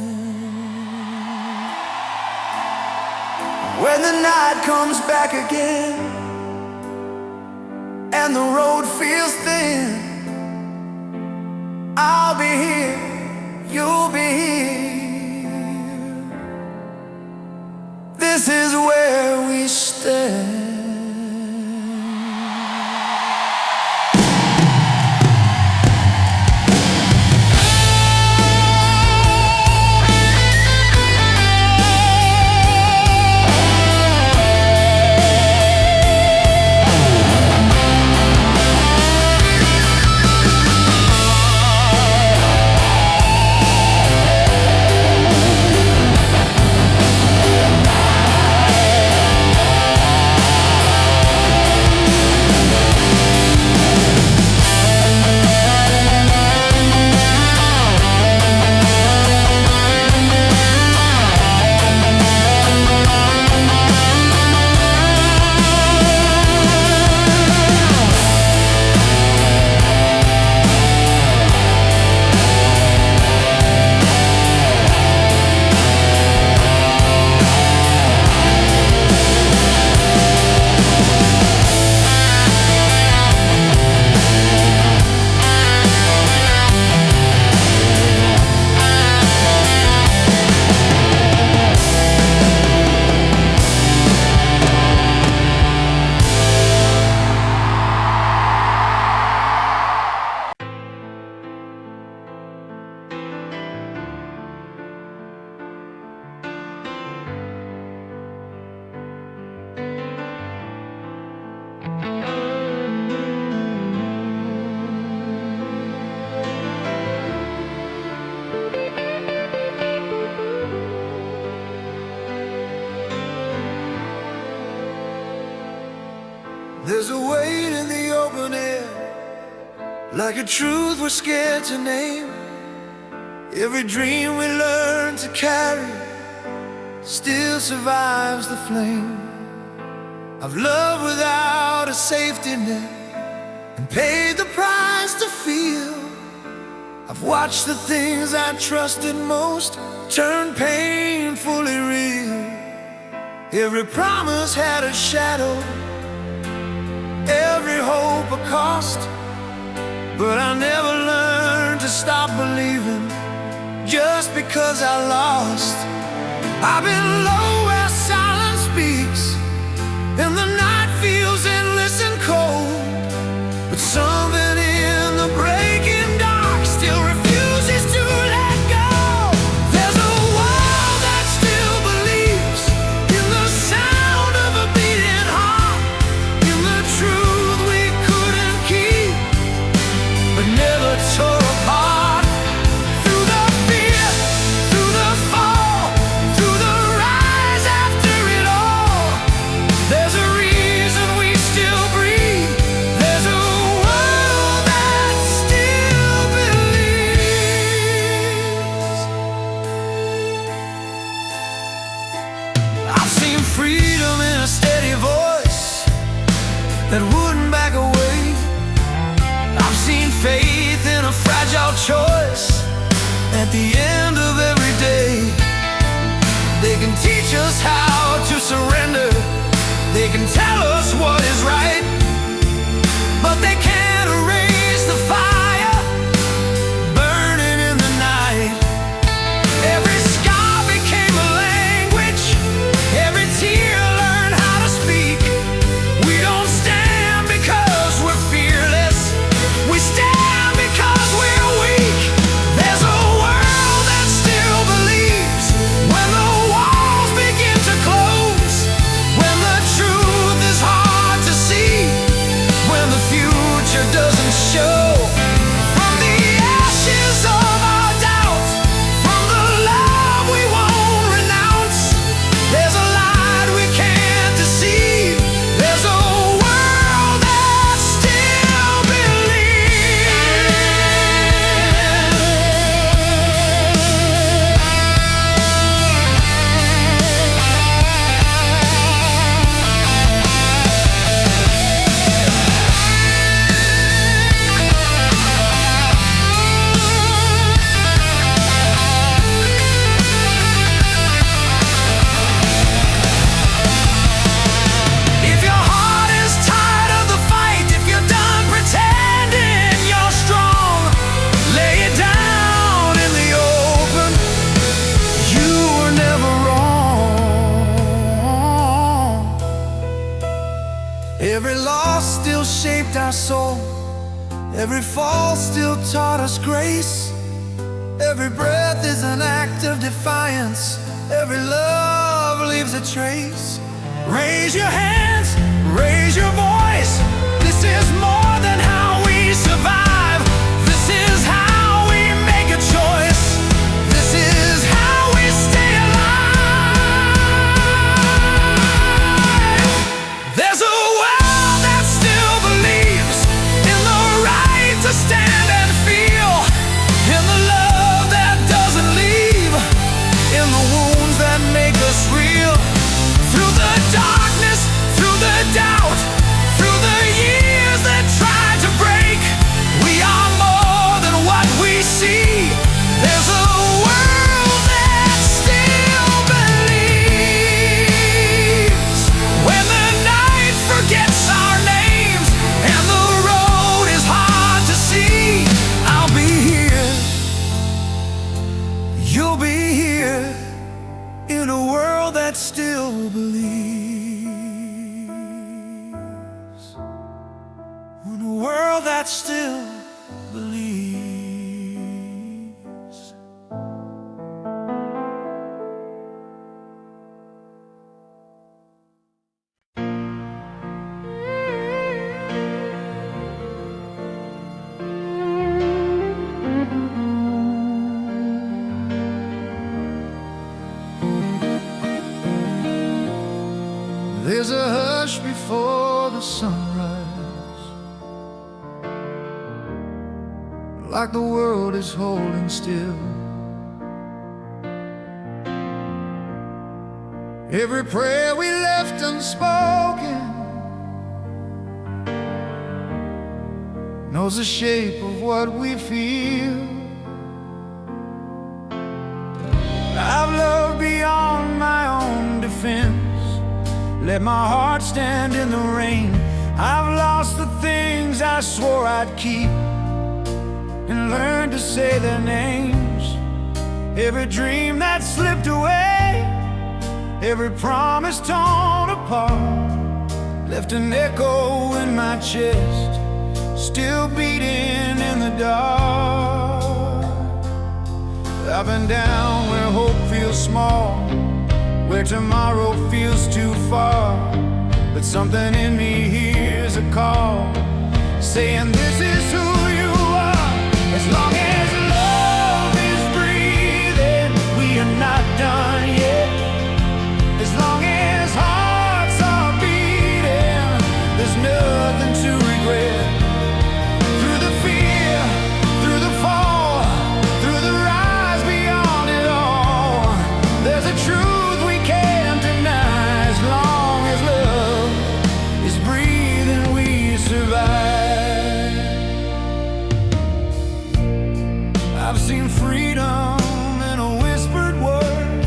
When the night comes back again and the road feels thin, I'll be here, you'll be here. This is where we stand. There's a weight in the open air, like a truth we're scared to name. Every dream we learn to carry still survives the flame of love without a safety net, and paid the price to feel. I've watched the things I trusted most turn painfully real. Every promise had a shadow, every hope a cost, but I never learned to stop believing just because I lost. I've been low where silence speaks and the night feels endless and cold, but something in the breaking dark still refuses to let go. There's a world that still believes in the sound of a beating heart, in the truth we couldn't keep but never tore apart. Through the fear, through the fall, through the rise after it all, there's a reason we still breathe. There's a world that still believes. I've seen freedom in a steady voice that wouldn't back away. I've seen faith in a fragile choice at the end of every day. They can teach us how to surrender, they can tell us what is right, but they can't erase the fire burning in the night. Every scar became a language, every tear learned how to speak. We don't stand because we're fearless, we stand because we're weak. Every fall still taught us grace. Every breath is an act of defiance. Every love leaves a trace. Raise your hands, raise your voice. This is more than how we survive. This is how we make a choice. This is how we stay alive. There's a world that still believes in the right to stand and feel, in the love that doesn't leave, in the wounds that make us real. Through the darkness, through the doubt, through the years that tried to break, we are more than what we see. There's a world that still believes. When the night forgets our names and the road is hard to see, I'll be here, you'll be here, in a world that still believes. In a world that still believes. There's a hush before the sunrise, like the world is holding still. Every prayer we left unspoken knows the shape of what we feel. I've loved beyond my own defense, let my heart stand in the rain. I've lost the things I swore I'd keep and learned to say their names. Every dream that slipped away, every promise torn apart, left an echo in my chest, still beating in the dark. I've been down where hope feels small, where tomorrow feels too far, but something in me hears a call, saying this is who you are. As long as love is breathing, we are not done yet. As long as hearts are beating, there's nothing to regret. Through the fear, through the fall, through the rise beyond it all, there's a truth I've seen freedom in a whispered word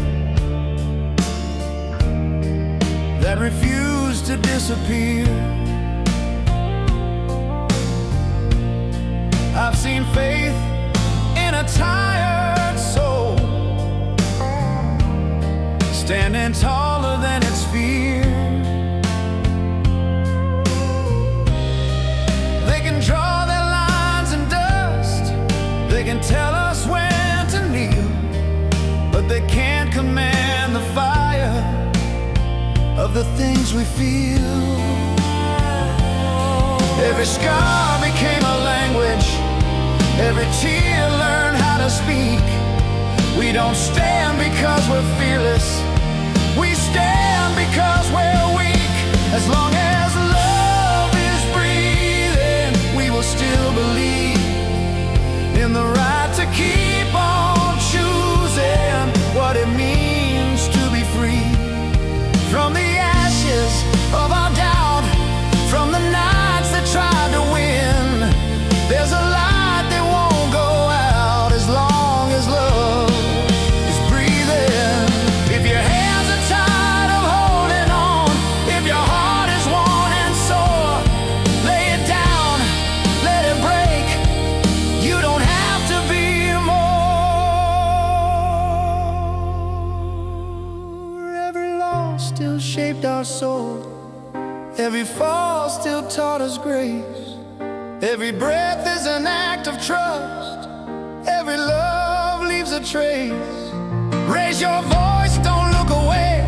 that refused to disappear. I've seen faith in a tired soul, standing taller than its fear. They can draw their lines in dust, they can tell us when to kneel, but they can't command the fire of the things we feel. Every scar became a language, every tear learned how to speak. We don't stand because we're fearless, we stand because we're weak. As long as love is breathing, we will still believe in the right to keep on choosing what it means to be free. From the ashes of our doubt, from the nights that tried to win, there's a light that won't go out as long as love is breathing. If your hands are tired of holding on, if your heart is worn and sore, lay it down, let it break. You don't have to be more. Every loss still shaped our soul, every fall still taught us grace. Every breath is an act of trust. Every love leaves a trace. Raise your voice, don't look away.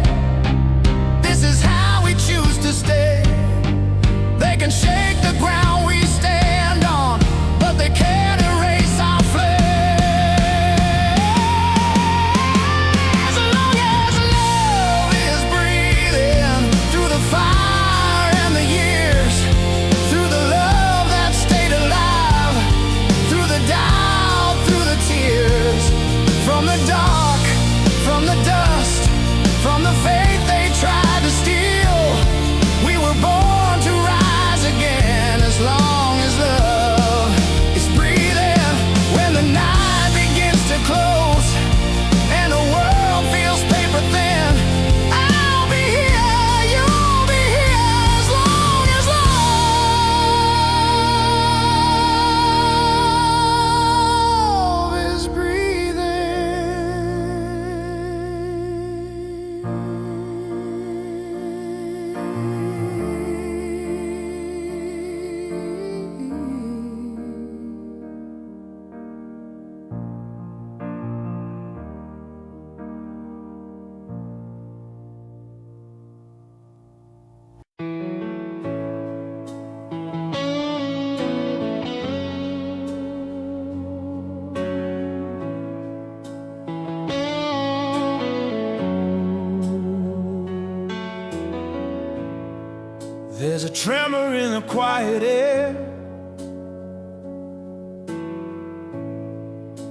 This is how we choose to stay. They can shake the ground we stand on, but they can't erase our flame. As long as love is breathing, through the fire and the years, through the love that stayed alive, through the doubt, through the tears, from the dark, from the dust, from the faith they tried to steal, we were born to rise again. As long as love is breathing, when the night begins to close and the world feels paper thin, I'll be here, you'll be here, as long as love is There's a tremor in the quiet air,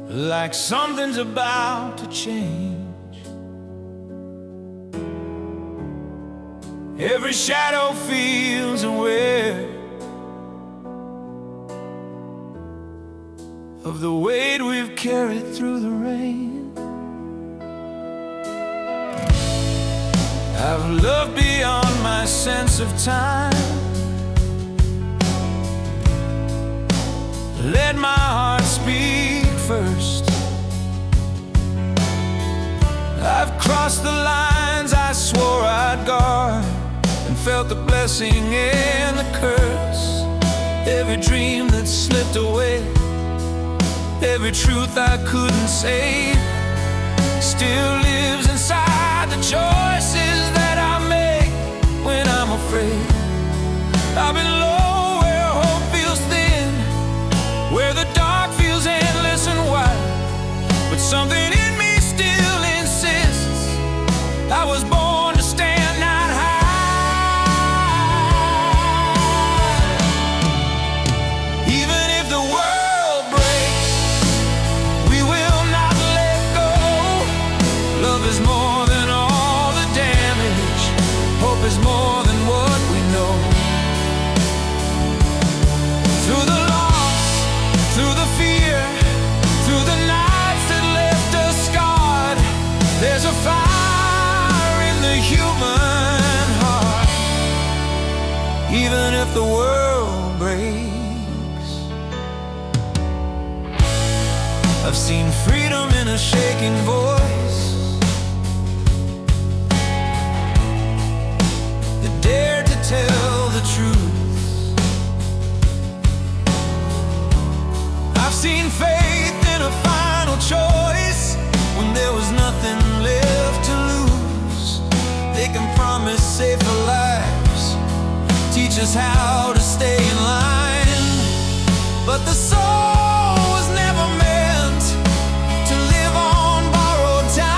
like something's about to change. Every shadow feels aware of the weight we've carried through the rain. I've loved beyond my sense of time, let my heart speak first. I've crossed the lines I swore I'd guard, and felt the blessing and the curse. Every dream that slipped away, every truth I couldn't say, still lives inside the choices that I make when I'm afraid. I've been low where hope feels thin, where the dark feels endless and wide, but something in me still insists I was born to stand not high. Even if the world breaks, we will not let go. Love is more than all the damage, hope is more than what we know. Through the loss, through the fear, through the nights that left us scarred, there's a fire in the human heart. Even if the world breaks, I've seen freedom in a shaking voice that dared to tell the truth. I've seen faith in a final choice when there was nothing left to lose. They can promise safer lives, teach us how to stay in line, but the soul was never meant to live on borrowed time.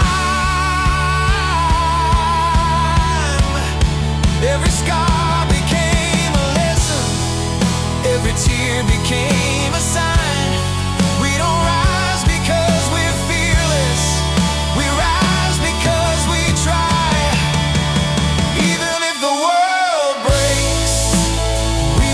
Every scar became a lesson, every tear became a sign. We don't rise because we're fearless, we rise because we try. Even if the world breaks, we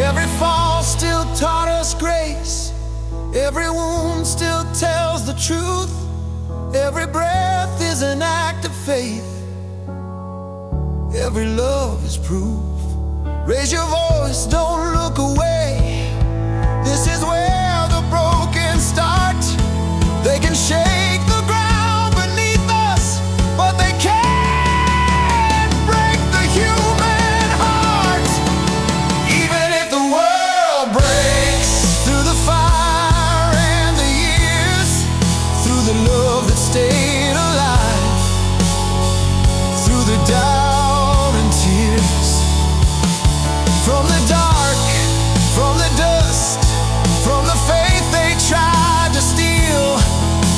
Every fall still taught us grace. Every wound still tells the truth. Every breath is an act of faith. Every love is proof. Raise your voice, don't look away. This is where the broken start. They can shake the ground beneath us, but they can't break the human heart. Even if the world breaks, through the fire and the years, through the love that stayed alive, through the doubt and tears, from the dark, from the dust, from the faith they tried to steal,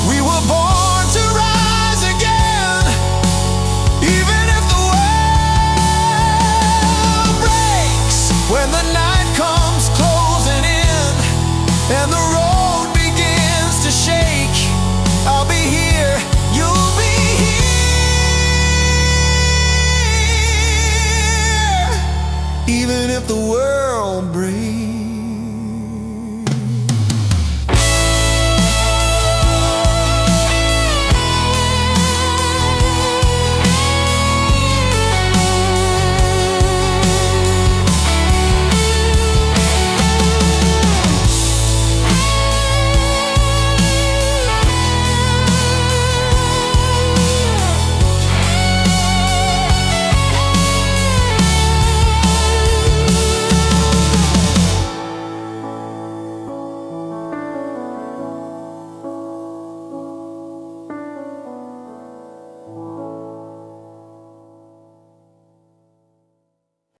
we were born to rise again. Even if the world breaks, when the night comes closing in and the road begins to shake, I'll be here, you'll be here. Even if the world breaks.